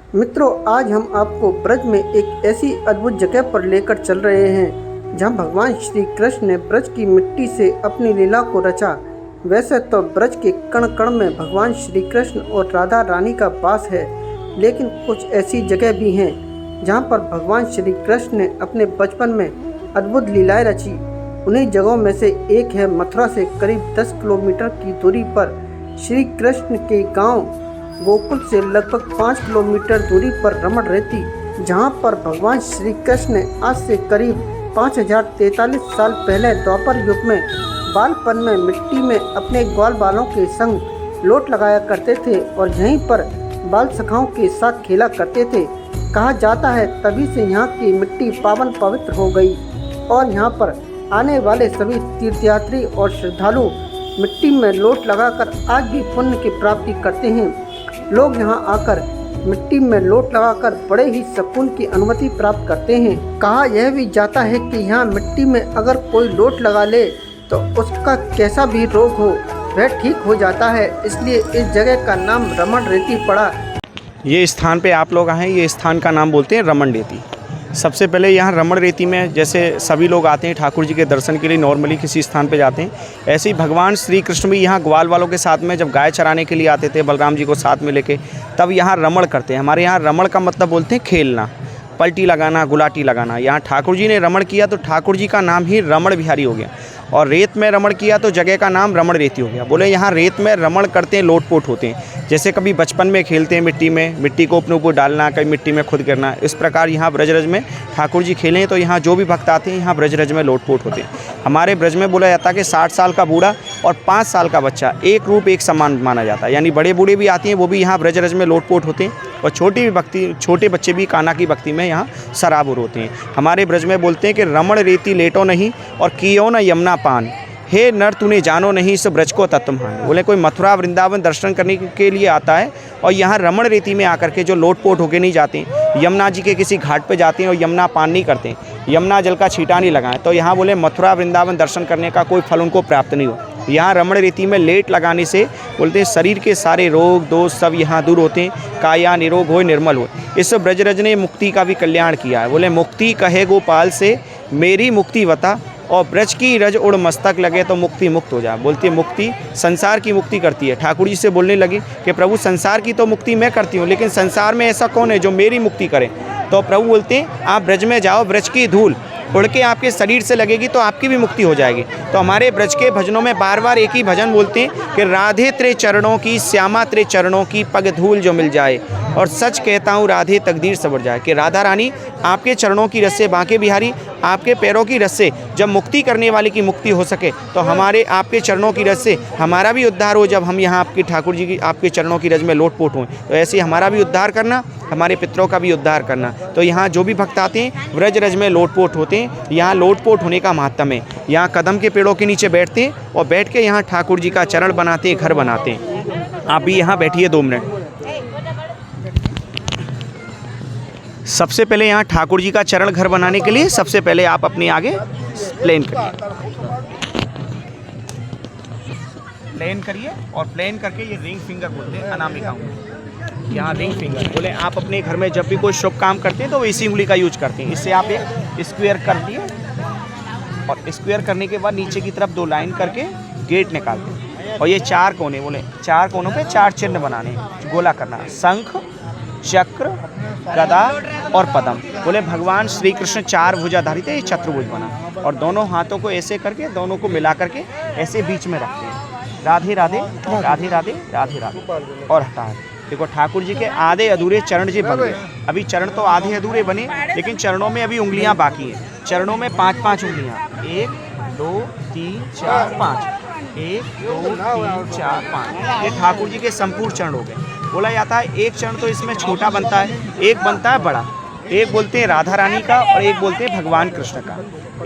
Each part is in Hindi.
मित्रों, आज हम आपको ब्रज में एक ऐसी अद्भुत जगह पर लेकर चल रहे हैं जहां भगवान श्री कृष्ण ने ब्रज की मिट्टी से अपनी लीला को रचा। वैसे तो ब्रज के कण कण में भगवान श्री कृष्ण और राधा रानी का वास है, लेकिन कुछ ऐसी जगह भी हैं जहां पर भगवान श्री कृष्ण ने अपने बचपन में अद्भुत लीलाएं रची। उन्हीं जगहों में से एक है मथुरा से करीब 10 किलोमीटर की दूरी पर श्री कृष्ण के गांव गोकुल से लगभग 5 किलोमीटर दूरी पर रमण रेती, जहां पर भगवान श्री कृष्ण ने आज से करीब 5043 साल पहले द्वापर युग में बालपन में मिट्टी में अपने ग्वाल बालों के संग लोट लगाया करते थे और यहीं पर बाल सखाओं के साथ खेला करते थे। कहा जाता है तभी से यहाँ की मिट्टी पावन पवित्र हो गई और यहाँ पर आने वाले सभी तीर्थयात्री और श्रद्धालु मिट्टी में लोट लगाकर आज भी पुण्य की प्राप्ति करते हैं। लोग यहाँ आकर मिट्टी में लोट लगाकर बड़े ही सुकून की अनुभूति प्राप्त करते हैं। कहा यह भी जाता है कि यहाँ मिट्टी में अगर कोई लोट लगा ले तो उसका कैसा भी रोग हो वह ठीक हो जाता है, इसलिए इस जगह का नाम रमण रेती पड़ा। ये स्थान पे आप लोग आए, ये स्थान का नाम बोलते हैं रमण रेती। सबसे पहले यहाँ रमण रेती में जैसे सभी लोग आते हैं ठाकुर जी के दर्शन के लिए, नॉर्मली किसी स्थान पे जाते हैं, ऐसे ही भगवान श्री कृष्ण भी यहाँ ग्वाल वालों के साथ में जब गाय चराने के लिए आते थे बलराम जी को साथ में लेके, तब यहाँ रमण करते हैं। हमारे यहाँ रमण का मतलब बोलते हैं खेलना, पलटी लगाना, गुलाटी लगाना। यहाँ ठाकुर जी ने रमण किया तो ठाकुर जी का नाम ही रमण बिहारी हो गया, और रेत में रमण किया तो जगह का नाम रमण रेती हो गया। बोले यहाँ रेत में रमण करते हैं, लोटपोट होते हैं। जैसे कभी बचपन में खेलते हैं मिट्टी में, मिट्टी को अपने ऊपर डालना, कभी मिट्टी में खुद करना, इस प्रकार यहाँ ब्रजरज में ठाकुर जी खेले हैं। तो यहाँ जो भी भक्त आते हैं यहाँ ब्रजरज में लोटपोट होते हैं। हमारे ब्रज में बोला जाता है कि 60 साल का बूढ़ा और 5 साल का बच्चा एक रूप एक समान माना जाता है, यानी बड़े बूढ़े भी आते हैं, वो भी यहाँ ब्रजरज में लोटपोट होते हैं, और छोटे बच्चे भी कान्हा की भक्ति में यहाँ सराबुर होते हैं। हमारे ब्रज में बोलते हैं कि रमण रेती लेटो नहीं और कियो न यमुना पान, हे नर तूने जानो नहीं इस ब्रज को तत्वमान। बोले कोई मथुरा वृंदावन दर्शन करने के लिए आता है और यहाँ रमण रेती में आकर के जो लोटपोट होके नहीं जाते, यमुना जी के किसी घाट पे जाते हैं और यमुना पान नहीं करते, यमुना जल का छींटा नहीं लगाएं, तो यहाँ बोले मथुरा वृंदावन दर्शन करने का कोई फल उनको प्राप्त नहीं हो। यहाँ रमण रेती में लेट लगाने से बोलते हैं शरीर के सारे रोग दोष सब यहाँ दूर होते हैं, काया निरोग हो निर्मल हो। इस ब्रजरज ने मुक्ति का भी कल्याण किया है। बोले मुक्ति कहे गोपाल से मेरी मुक्ति बता, और ब्रज की रज उड़ मस्तक लगे तो मुक्ति मुक्त हो जाए। बोलती है मुक्ति संसार की मुक्ति करती है। ठाकुर जी से बोलने लगी कि प्रभु संसार की तो मुक्ति मैं करती हूँ, लेकिन संसार में ऐसा कौन है जो मेरी मुक्ति करे। तो प्रभु बोलते हैं आप ब्रज में जाओ, ब्रज की धूल उड़ के आपके शरीर से लगेगी तो आपकी भी मुक्ति हो जाएगी। तो हमारे ब्रज के भजनों में बार बार एक ही भजन बोलते हैं कि राधे तेरे चरणों की, श्यामा तेरे चरणों की, पग धूल जो मिल जाए, और सच कहता हूँ राधे तकदीर सवर जाए। कि राधा रानी आपके चरणों की रस से, बांके बिहारी आपके पैरों की रस से जब मुक्ति करने वाले की मुक्ति हो सके, तो हमारे आपके चरणों की रस से हमारा भी उद्धार हो। जब हम यहाँ आपके ठाकुर जी की आपके चरणों की रज में लोटपोट हों, तो ऐसे हमारा भी उद्धार करना, हमारे पितरों का भी उद्धार करना। तो यहाँ जो भी भक्त आते हैं ब्रज रज में लोटपोट होते हैं। यहाँ लोटपोट होने का महत्व है। यहाँ कदम के पेड़ों के नीचे बैठते हैं और बैठ के यहाँ ठाकुर जी का चरण बनाते हैं, घर बनाते हैं। आप भी यहाँ बैठिए 2 मिनट। सबसे पहले यहाँ ठाकुर जी का चरण घर बनाने के लिए सबसे पहले आप अपने आगे प्लेन करिए, और प्लेन करके ये रिंग फिंगर बोलते हैं अनामिका। यहाँ रिंग फिंगर बोले आप अपने घर में जब भी कोई शुभ काम करते हैं तो वो इसी उंगली का यूज करते हैं। इससे आप एक स्क्वायर कर दिए, और स्क्वायर करने के बाद नीचे की तरफ 2 लाइन करके गेट निकालते हैं। और ये 4 कोने, बोले 4 कोनों पे 4 चिन्ह बनाने हैं, गोला करना, शंख चक्र गदा और पद्म। बोले भगवान श्री कृष्ण 4 भुजाधारी थे, ये चतुर्भुज बना, और दोनों हाथों को ऐसे करके दोनों को मिला करके ऐसे बीच में रखते हैं। राधे राधे राधे राधे राधे राधे, और हटा है। देखो ठाकुर जी के आधे अधूरे चरण जी बन गए। अभी चरण तो आधे अधूरे बने, लेकिन चरणों में अभी उंगलियां बाकी हैं। चरणों में 5-5 उंगलियां, 1 2 3 4 5, 1 2 3 4 5, ये ठाकुर जी के संपूर्ण चरण हो गए। बोला जाता है एक चरण तो इसमें छोटा बनता है, एक बनता है बड़ा। एक बोलते हैं राधा रानी का और एक बोलते हैं भगवान कृष्ण का।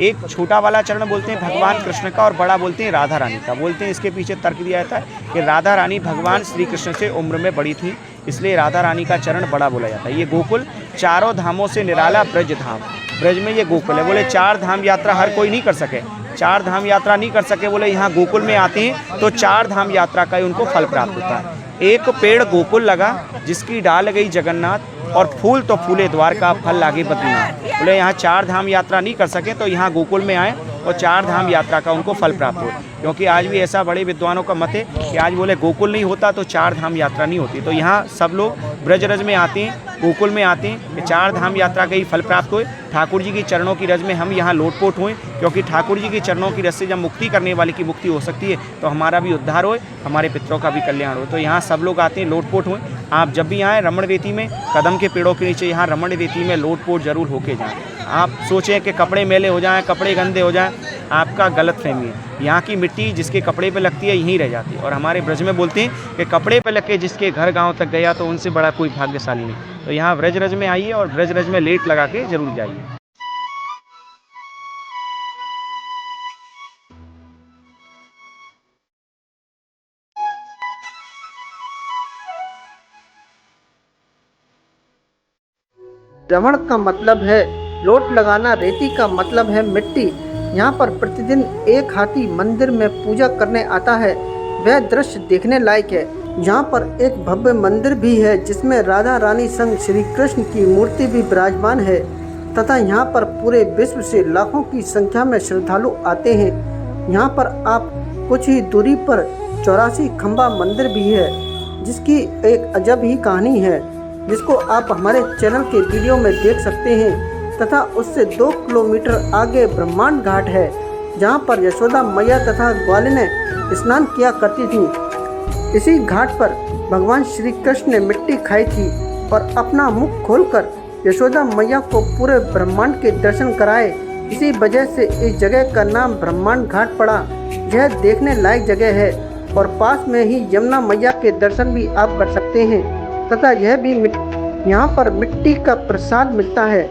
एक छोटा वाला चरण बोलते हैं भगवान कृष्ण का और बड़ा बोलते हैं राधा रानी का। बोलते हैं इसके पीछे तर्क दिया जाता है कि राधा रानी भगवान श्री कृष्ण से उम्र में बड़ी थी, इसलिए राधा रानी का चरण बड़ा बोला जाता है। ये गोकुल 4 धामों से निराला ब्रज धाम, ब्रज में ये गोकुल है। बोले 4 धाम यात्रा हर कोई नहीं कर सके, 4 धाम यात्रा नहीं कर सके, बोले यहाँ गोकुल में आते हैं तो 4 धाम यात्रा का ही उनको फल प्राप्त होता है। एक पेड़ गोकुल लगा, जिसकी डाल गई जगन्नाथ, और फूल तो फूले द्वारका, फल लागे बद्रीनाथ। बोले यहाँ 4 धाम यात्रा नहीं कर सके तो यहाँ गोकुल में आए और 4 धाम यात्रा का उनको फल प्राप्त हो। क्योंकि आज भी ऐसा बड़े विद्वानों का मत है कि आज बोले गोकुल नहीं होता तो 4 धाम यात्रा नहीं होती। तो यहाँ सब लोग ब्रजरज में आते हैं, गोकुल में आते हैं कि 4 धाम यात्रा का ही फल प्राप्त होए। ठाकुर जी की चरणों की रज में हम यहाँ लोटपोट हुए, क्योंकि ठाकुर जी की चरणों की रज से जब मुक्ति करने वाले की मुक्ति हो सकती है तो हमारा भी उद्धार होए, हमारे पितरों का भी कल्याण हो। तो यहाँ सब लोग आते हैं, लोटपोट हुए। आप जब भी आएँ रमण रेती में, कदम के पेड़ों के नीचे यहाँ रमण रेती में लोटपोट जरूर होके जाएँ। आप सोचें कि कपड़े मैले हो जाएं, कपड़े गंदे हो जाएं, आपका गलत फहमी है। यहाँ की मिट्टी जिसके कपड़े पे लगती है यहीं रह जाती है। और हमारे ब्रज में बोलते हैं कि कपड़े पे लग के जिसके घर गांव तक गया तो उनसे बड़ा कोई भाग्यशाली नहीं। तो यहाँ ब्रजरज में आइए और ब्रजरज में लेट लगा के जरूर जाइए। रमण का मतलब है लोट लगाना, रेती का मतलब है मिट्टी। यहाँ पर प्रतिदिन एक हाथी मंदिर में पूजा करने आता है। वह दृश्य देखने लायक है। यहाँ पर एक भव्य मंदिर भी है जिसमें राधा रानी संग श्री कृष्ण की मूर्ति भी विराजमान है तथा यहाँ पर पूरे विश्व से लाखों की संख्या में श्रद्धालु आते हैं। यहाँ पर आप कुछ ही दूरी पर 84 खंबा मंदिर भी है, जिसकी एक अजब ही कहानी है, जिसको आप हमारे चैनल के वीडियो में देख सकते हैं। तथा उससे 2 किलोमीटर आगे ब्रह्मांड घाट है, जहाँ पर यशोदा मैया तथा ग्वालिने स्नान किया करती थी। इसी घाट पर भगवान श्री कृष्ण ने मिट्टी खाई थी और अपना मुख खोलकर यशोदा मैया को पूरे ब्रह्मांड के दर्शन कराए। इसी वजह से इस जगह का नाम ब्रह्मांड घाट पड़ा। यह देखने लायक जगह है और पास में ही यमुना मैया के दर्शन भी आप कर सकते हैं। तथा यह भी यहाँ पर मिट्टी का प्रसाद मिलता है।